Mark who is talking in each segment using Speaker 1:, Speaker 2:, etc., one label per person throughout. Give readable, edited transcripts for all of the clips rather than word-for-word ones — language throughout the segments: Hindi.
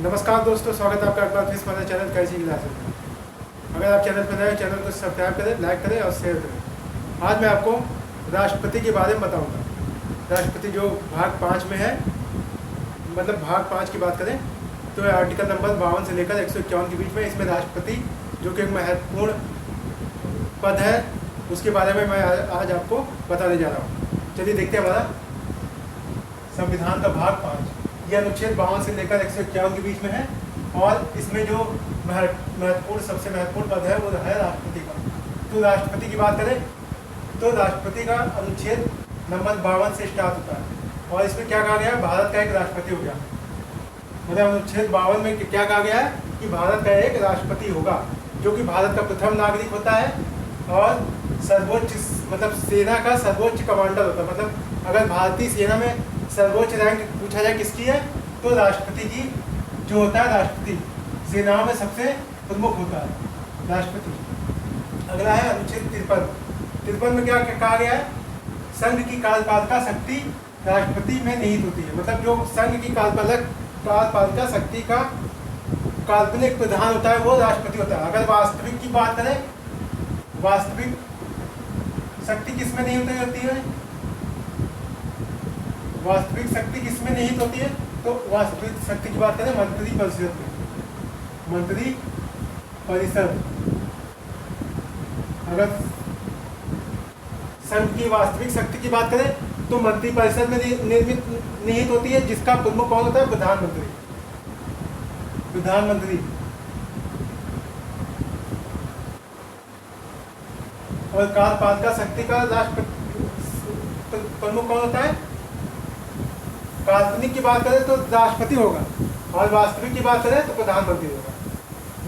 Speaker 1: नमस्कार दोस्तों, स्वागत है आपका एक बार फिर हमारे चैनल कैसी क्लासेस में। अगर आप चैनल पर नए हैं, चैनल को सब्सक्राइब करें, लाइक करें और शेयर करें। आज मैं आपको राष्ट्रपति के बारे में बताऊंगा। राष्ट्रपति जो भाग 5 में है, मतलब भाग 5 की बात करें तो आर्टिकल नंबर 52 से लेकर 151 के बीच में इसमें राष्ट्रपति जो कि एक महत्वपूर्ण पद है, उसके बारे में मैं आज आपको बताने जा रहा हूँ। चलिए देखते हैं हमारा संविधान का भाग 5। यह अनुच्छेद 52 से लेकर 151 के बीच में है और इसमें जो महत्वपूर्ण सबसे महत्वपूर्ण पद है वो है राष्ट्रपति का। तो राष्ट्रपति की बात करें तो राष्ट्रपति का अनुच्छेद नंबर 52 से स्टार्ट होता है और इसमें क्या कहा गया है, भारत का एक राष्ट्रपति हो गया। मतलब अनुच्छेद 52 में क्या कहा गया है कि भारत का एक राष्ट्रपति होगा जो कि भारत का प्रथम नागरिक होता है और सर्वोच्च मतलब सेना का सर्वोच्च कमांडर होता है। मतलब अगर भारतीय सेना में सर्वोच्च रैंक पूछा जाए किसकी है तो राष्ट्रपति की जो होता है, राष्ट्रपति सेनाओं में सबसे प्रमुख होता है राष्ट्रपति। अगला है अनुच्छेद 53 में क्या कहा गया है, संघ की कार्यपालिका शक्ति राष्ट्रपति में निहित होती है। मतलब जो संघ की कार्यपालिका शक्ति का काल्पनिक प्रधान होता है वो राष्ट्रपति होता है। अगर वास्तविक की बात करें, वास्तविक शक्ति किसमें निहित होती है, वास्तविक शक्ति किसमें निहित होती है, तो वास्तविक शक्ति की बात करें मंत्री परिषद में, मंत्री परिषद। अगर संघ की वास्तविक शक्ति की बात करें तो मंत्री परिषद में निहित होती है, जिसका प्रमुख कौन होता है, प्रधानमंत्री। प्रधानमंत्री और कार्यपालिका शक्ति का राष्ट्रपति प्रमुख कौन होता है, काल्पनिक की बात करें तो राष्ट्रपति होगा और वास्तविक की बात करें तो प्रधानमंत्री होगा।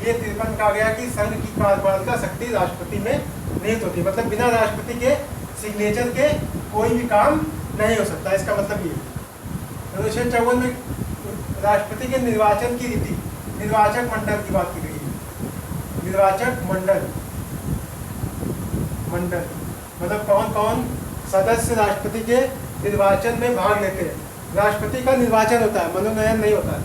Speaker 1: ये 53 कहा गया कि संघ की कार्यपालिका शक्ति राष्ट्रपति में निहित होती है। मतलब बिना राष्ट्रपति के सिग्नेचर के कोई भी काम नहीं हो सकता। इसका मतलब ये अनुच्छेद 54 में राष्ट्रपति के निर्वाचन की रीति, निर्वाचक मंडल की बात की गई है। निर्वाचक मंडल मतलब कौन कौन सदस्य राष्ट्रपति के निर्वाचन में भाग लेते हैं। राष्ट्रपति का निर्वाचन होता है, मनोनयन नहीं होता है,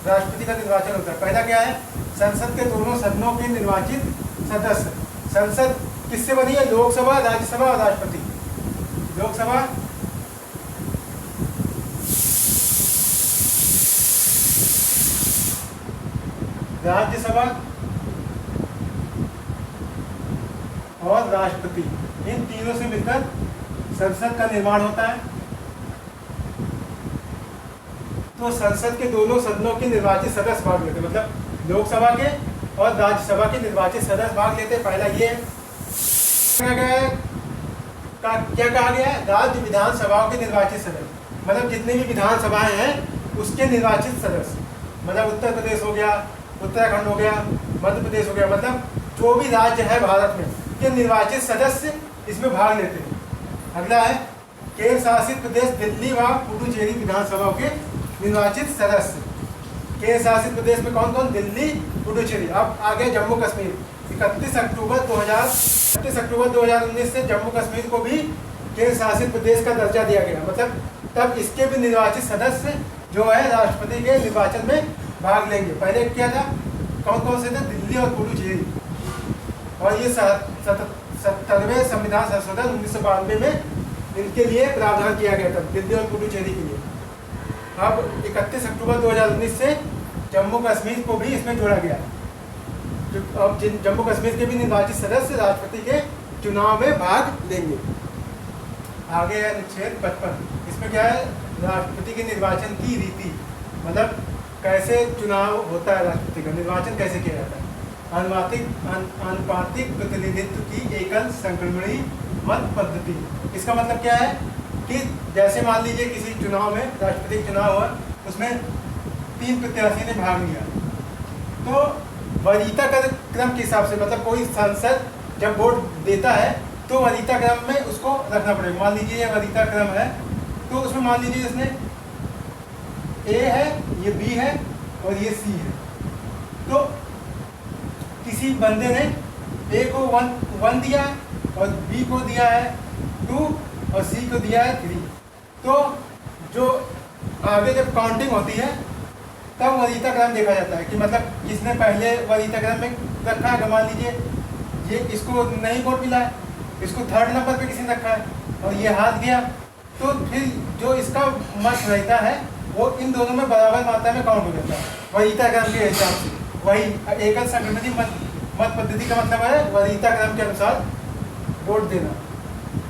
Speaker 1: राष्ट्रपति का निर्वाचन होता है। पहला क्या है, संसद के दोनों सदनों के निर्वाचित सदस्य। संसद किससे बनी है, लोकसभा, राज्यसभा और राष्ट्रपति। लोकसभा, राज्यसभा और राष्ट्रपति, इन तीनों से मिलकर संसद का निर्माण होता है। तो संसद के दोनों सदनों के निर्वाचित सदस्य भाग लेते, मतलब लोकसभा के और राज्यसभा के निर्वाचित सदस्य भाग लेते। पहला ये क्या कहा गया है, राज्य विधानसभाओं के निर्वाचित सदस्य। मतलब जितने भी विधानसभाएं हैं उसके निर्वाचित सदस्य। मतलब उत्तर प्रदेश हो गया, उत्तराखंड हो गया, मध्य प्रदेश हो गया, मतलब जो भी राज्य है भारत में के निर्वाचित सदस्य इसमें भाग लेते हैं। अगला है केंद्र शासित प्रदेश दिल्ली व पुडुचेरी विधानसभाओं के निर्वाचित सदस्य। केंद्र शासित प्रदेश में कौन कौन, दिल्ली, पुडुचेरी। अब आगे जम्मू कश्मीर, 31 अक्टूबर 2019 से जम्मू कश्मीर को भी केंद्र शासित प्रदेश का दर्जा दिया गया। मतलब तब इसके भी निर्वाचित सदस्य जो है राष्ट्रपति के निर्वाचन में भाग लेंगे। पहले क्या था, कौन कौन से थे, दिल्ली और पुडुचेरी। और ये 70वें संविधान संशोधन 1992 में इनके लिए प्रावधान किया गया था, दिल्ली और पुडुचेरी के लिए। अब 31 अक्टूबर 2019 से जम्मू कश्मीर को भी इसमें जोड़ा गया। अब जम्मू कश्मीर के भी निर्वाचित सदस्य राष्ट्रपति के चुनाव में भाग लेंगे। आगे है अनुच्छेद 55। इसमें क्या है, राष्ट्रपति के निर्वाचन की रीति, मतलब कैसे चुनाव होता है, राष्ट्रपति का निर्वाचन कैसे किया जाता है। अनुपातिक प्रतिनिधित्व की एकल संक्रमणी मत पद्धति। इसका मतलब क्या है कि जैसे मान लीजिए किसी चुनाव में, राष्ट्रपति चुनाव हुआ, उसमें 3 प्रत्याशी ने भाग लिया, तो वरीयता क्रम के हिसाब से, मतलब कोई सांसद जब वोट देता है तो वरीयता क्रम में उसको रखना पड़ेगा। मान लीजिए ये वरीयता क्रम है, तो उसमें मान लीजिए इसने ए है, ये बी है और ये सी है। तो किसी बंदे ने ए को 1 दिया और बी को दिया है 2 और सी को दिया है 3। तो जो आगे जब काउंटिंग होती है तब वरीयता क्रम देखा जाता है कि मतलब किसने पहले वरीयता क्रम में रखा है। मान लीजिए ये इसको नहीं वोट मिला है, इसको थर्ड नंबर पे किसी ने रखा है और ये हार गया, तो फिर जो इसका मत रहता है वो इन दोनों में बराबर मात्रा में काउंट हो जाता है वरीयता क्रम के हिसाब से। वही एकल संगठित मत पद्धति का मतलब है वरीयता क्रम के अनुसार वोट देना।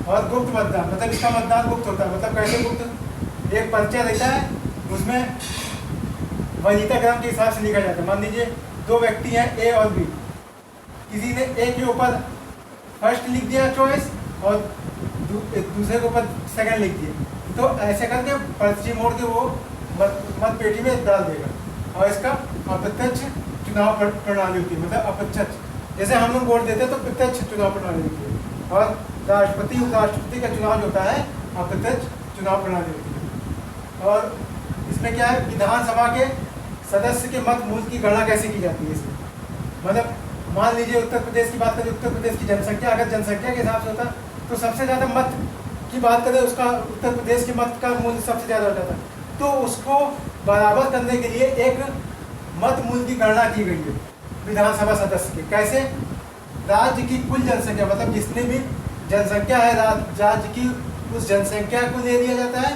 Speaker 1: और गुप्त मतदान मतलब इसका मतदान गुप्त होता है। मतलब कैसे गुप्त? एक पर्चा रहता है, उसमें वरीयता क्रम के हिसाब से लिखा जाता है। मान लीजिए दो व्यक्ति हैं ए और बी, किसी ने ए के ऊपर फर्स्ट लिख दिया चॉइस और दूसरे के ऊपर सेकंड लिख दिया, तो ऐसे करके पर्ची मोड़ के वो मत पेटी में डाल देगा। और इसका अप्रत्यक्ष चुनाव प्रणाली होती है, मतलब अप्रत्यक्ष, जैसे हम लोग वोट देते हैं तो प्रत्यक्ष चुनाव प्रणाली होती है। और राष्ट्रपति उपराष्ट्रपति का चुनाव जो होता है अप्रत्यक्ष चुनाव प्रणाली होती है। और इसमें क्या है, विधानसभा के सदस्य के मत मूल्य की गणना कैसे की जाती है इसमें। मतलब मान लीजिए उत्तर प्रदेश की बात करें, उत्तर प्रदेश की जनसंख्या अगर जनसंख्या के हिसाब से होता तो सबसे ज़्यादा मत की बात करें, उसका उत्तर प्रदेश के मत का मूल्य सबसे ज़्यादा हो जाता। तो उसको बराबर करने के लिए एक मत मूल्य की गणना की गई है विधानसभा सदस्य की। कैसे? राज्य की कुल जनसंख्या, मतलब जितनी भी जनसंख्या है राज्य की, उस जनसंख्या को ले लिया जाता है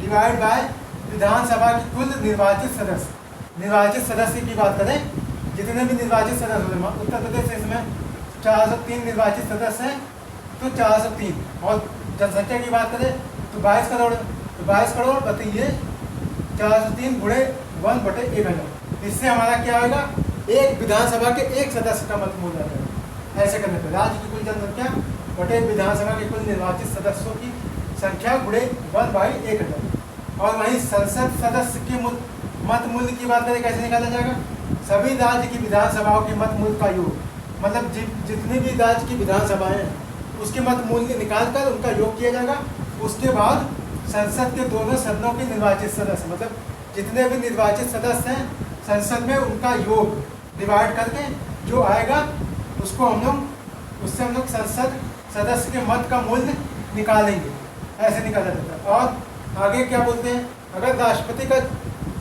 Speaker 1: डिवाइड बाय विधानसभा की कुल निर्वाचित सदस्य। निर्वाचित सदस्य की बात करें, जितने भी निर्वाचित सदस्य होते हैं उत्तर प्रदेश से, इसमें 403 निर्वाचित सदस्य हैं, तो 403। और जनसंख्या की बात करें तो 22 करोड़, तो 22 करोड़ बताइए 403 गुणे 1/1000। इससे हमारा क्या होगा, एक विधानसभा के एक सदस्य का मत मूल जाता है। ऐसे करने पर राज्य की कुल जनसंख्या बटे विधानसभा के कुल निर्वाचित सदस्यों की संख्या गुणे 1/1000। और वहीं संसद सदस्य के मत मूल्य की बात करें, कैसे निकाला जाएगा, सभी राज्य की विधानसभाओं के मत मूल्य का योग, मतलब जितनी भी राज्य की विधानसभाएं हैं उसके मत मूल्य निकाल कर उनका योग किया जाएगा। उसके बाद संसद के दोनों सदनों के निर्वाचित सदस्य, मतलब जितने भी निर्वाचित सदस्य हैं संसद में, उनका योग डिवाइड करके जो आएगा उसको उससे हम लोग संसद सदस्य के मत का मूल्य निकालेंगे। ऐसे निकाला जाता है। और आगे क्या बोलते हैं, अगर राष्ट्रपति का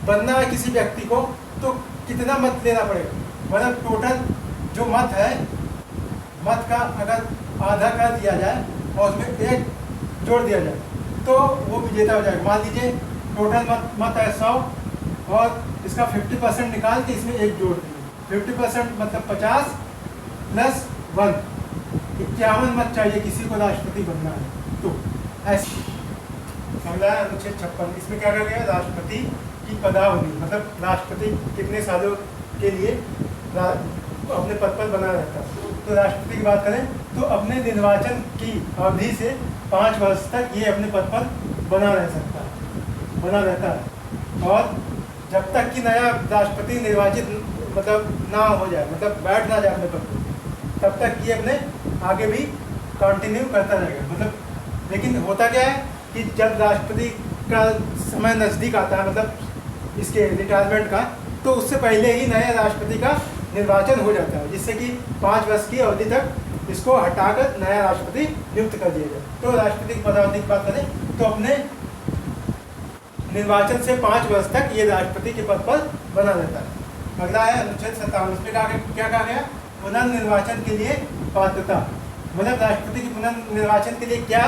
Speaker 1: बनना है किसी व्यक्ति को तो कितना मत लेना पड़ेगा, मतलब टोटल जो मत है, मत का अगर आधा कर दिया जाए और उसमें एक जोड़ दिया जाए तो वो विजेता हो जाएगा। मान लीजिए टोटल मत है 100 और इसका 50% निकाल के इसमें एक जोड़ दिए, 50% मतलब 50 + 1, 51 मत चाहिए किसी को राष्ट्रपति बनना है। तो ऐसे अगला है अनुच्छेद 56। इसमें क्या कहा गया, राष्ट्रपति की पदावधि, मतलब राष्ट्रपति कितने सालों के लिए अपने पद पर बना रहता है। तो राष्ट्रपति की बात करें तो अपने निर्वाचन की अवधि से 5 वर्ष तक ये अपने पद पर बना रहता है। और जब तक कि नया राष्ट्रपति निर्वाचित मतलब ना हो जाए, मतलब बैठ ना जाए अपने पद पर, तब तक ये अपने आगे भी कंटिन्यू करता रहेगा। मतलब लेकिन होता क्या है कि जब राष्ट्रपति का समय नज़दीक आता है, मतलब इसके रिटायरमेंट का, तो उससे पहले ही नए राष्ट्रपति का निर्वाचन हो जाता है, जिससे कि 5 वर्ष की अवधि तक इसको हटाकर नया राष्ट्रपति नियुक्त कर दिया जाए। तो राष्ट्रपति की पदावधि की बात करें तो अपने निर्वाचन से 5 वर्ष तक ये राष्ट्रपति के पद पर बना रहता है। अगला है अनुच्छेद 57। इसमें क्या कहा गया, पुनर्निर्वाचन के लिए पात्रता, मतलब राष्ट्रपति की पुनर्निर्वाचन के लिए क्या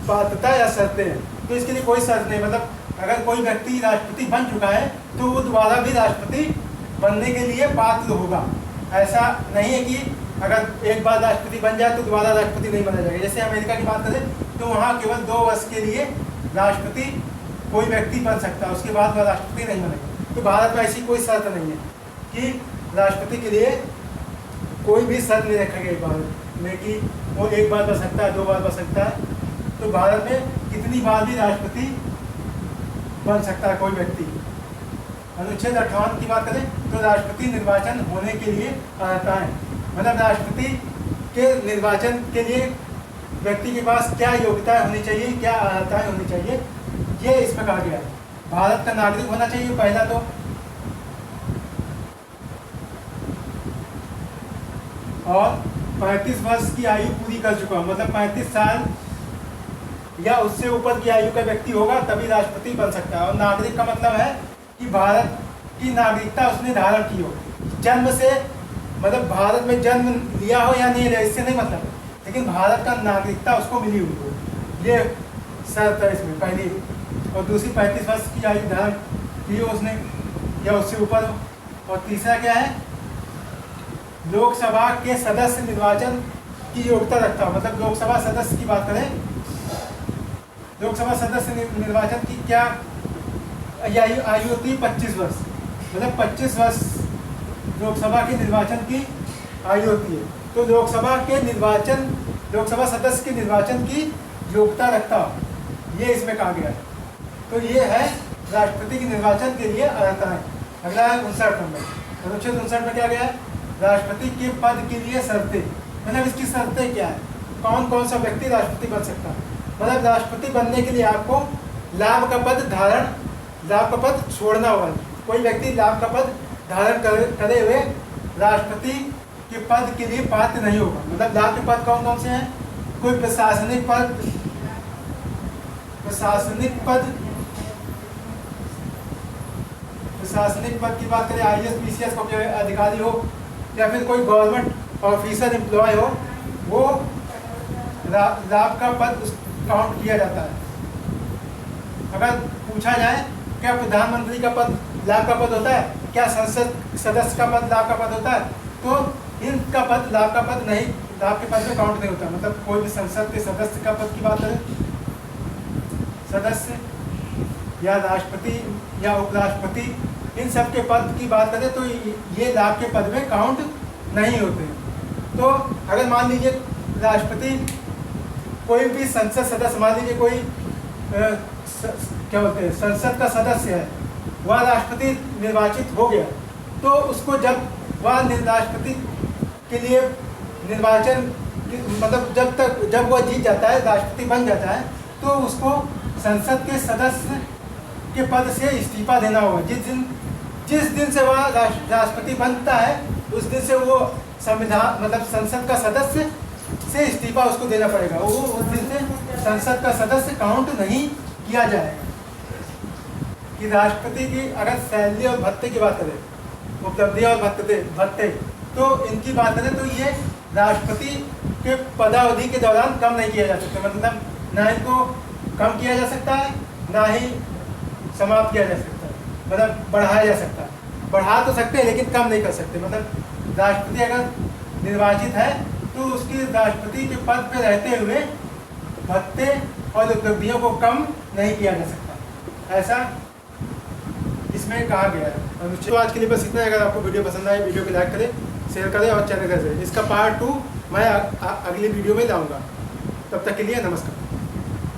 Speaker 1: पात्रता या शर्तें हैं। तो इसके लिए कोई शर्त नहीं, मतलब अगर कोई व्यक्ति राष्ट्रपति बन चुका है तो वो दोबारा भी राष्ट्रपति बनने के लिए पात्र होगा। ऐसा नहीं है कि अगर एक बार राष्ट्रपति बन जाए तो दोबारा राष्ट्रपति नहीं बना जाएगा। जैसे अमेरिका की बात करें तो वहाँ केवल 2 वर्ष के लिए राष्ट्रपति कोई व्यक्ति बन सकता है, उसके बाद वह राष्ट्रपति नहीं बनेगा। तो भारत में ऐसी कोई शर्त नहीं है कि राष्ट्रपति के लिए कोई भी शर्त नहीं रखा गया भारत में कि वो 1 बार बन सकता है, 2 बार बन सकता है। तो भारत में कितनी बार भी राष्ट्रपति बन सकता है कोई व्यक्ति। अनुच्छेद 58 की बात करें तो राष्ट्रपति निर्वाचन होने के लिए अर्हताएं, मतलब राष्ट्रपति के निर्वाचन के लिए व्यक्ति के पास क्या योग्यताएं होनी चाहिए, क्या अर्हताएं होनी चाहिए, ये इसमें कहा गया है। भारत का नागरिक होना चाहिए पहला, तो और 35 वर्ष की आयु पूरी कर चुका, मतलब 35 साल या उससे ऊपर की आयु का व्यक्ति होगा तभी राष्ट्रपति बन सकता है। और नागरिक का मतलब है कि भारत की नागरिकता उसने धारण की हो, जन्म से मतलब भारत में जन्म लिया हो या नहीं लिया इससे नहीं मतलब, लेकिन भारत का नागरिकता उसको मिली हुई हो, ये शर्त है इसमें पहली। और दूसरी 35 वर्ष की आयु धारण की हो उसने या उससे ऊपर हो। और तीसरा क्या है, लोकसभा के सदस्य निर्वाचन की योग्यता रखता हो, मतलब लोकसभा सदस्य की बात करें, लोकसभा सदस्य निर्वाचन की क्या आयु होती है 25 वर्ष, मतलब 25 वर्ष लोकसभा के निर्वाचन की आयु होती है। तो लोकसभा सदस्य के निर्वाचन की योग्यता रखता हो, ये इसमें कहा गया है। तो ये है राष्ट्रपति के निर्वाचन के लिए अर्हताएं। अगला है 59 नंबर, अनुच्छेद 59 में क्या गया है, राष्ट्रपति के पद के लिए शर्तें, मतलब इसकी शर्तें क्या है, कौन कौन सा व्यक्ति राष्ट्रपति बन सकता है। मतलब राष्ट्रपति बनने के लिए आपको लाभ का पद छोड़ना होगा। कोई व्यक्ति लाभ का पद धारण करे हुए राष्ट्रपति के पद के लिए पात्र नहीं होगा। मतलब लाभ के पद कौन कौन से हैं, कोई प्रशासनिक पद की बात करें, IAS PCS को अधिकारी हो, या फिर कोई गवर्नमेंट ऑफिसर एम्प्लॉय हो, वो लाभ का पद काउंट किया जाता है। अगर पूछा जाए क्या प्रधानमंत्री का पद लाभ का पद होता है, क्या संसद सदस्य का पद लाभ का पद होता है, तो इनका पद लाभ का पद नहीं, लाभ के पद में काउंट नहीं होता। मतलब कोई भी संसद के सदस्य का पद की बात करें, सदस्य या राष्ट्रपति या उपराष्ट्रपति, इन सब के पद की बात करें तो ये लाभ के पद में काउंट नहीं होते। तो अगर मान लीजिए राष्ट्रपति कोई भी संसद सदस्य, मान लीजिए कोई क्या बोलते हैं संसद का सदस्य है, वह राष्ट्रपति निर्वाचित हो गया, तो उसको जब वह राष्ट्रपति के लिए निर्वाचन मतलब जब वह जीत जाता है, राष्ट्रपति बन जाता है, तो उसको संसद के सदस्य के पद से इस्तीफा देना होगा। जिस दिन से वह राष्ट्रपति बनता है, उस दिन से वो संविधान मतलब संसद का सदस्य से इस्तीफा उसको देना पड़ेगा। वो उस दिन से संसद का सदस्य काउंट नहीं किया जाएगा। कि राष्ट्रपति की अगर सैलरी और भत्ते की बात करें, उपलब्धियां और भत्ते, तो इनकी बात करें तो ये राष्ट्रपति के पदावधि के दौरान कम नहीं किया जा सकता। मतलब ना इनको कम किया जा सकता है, ना ही समाप्त किया जा सकता है, मतलब बढ़ाया जा सकता है। बढ़ा तो सकते हैं लेकिन कम नहीं कर सकते। मतलब राष्ट्रपति अगर निर्वाचित है तो उसकी राष्ट्रपति के पद पर रहते हुए भत्ते और उपलब्धियों को कम नहीं किया जा सकता, ऐसा इसमें कहा गया है। तो आज के लिए बस इतना है। अगर आपको वीडियो पसंद आए, वीडियो को लाइक करें, शेयर करें और चैनल करें। इसका पार्ट 2 मैं अगली वीडियो में लाऊंगा। तब तक के लिए नमस्कार।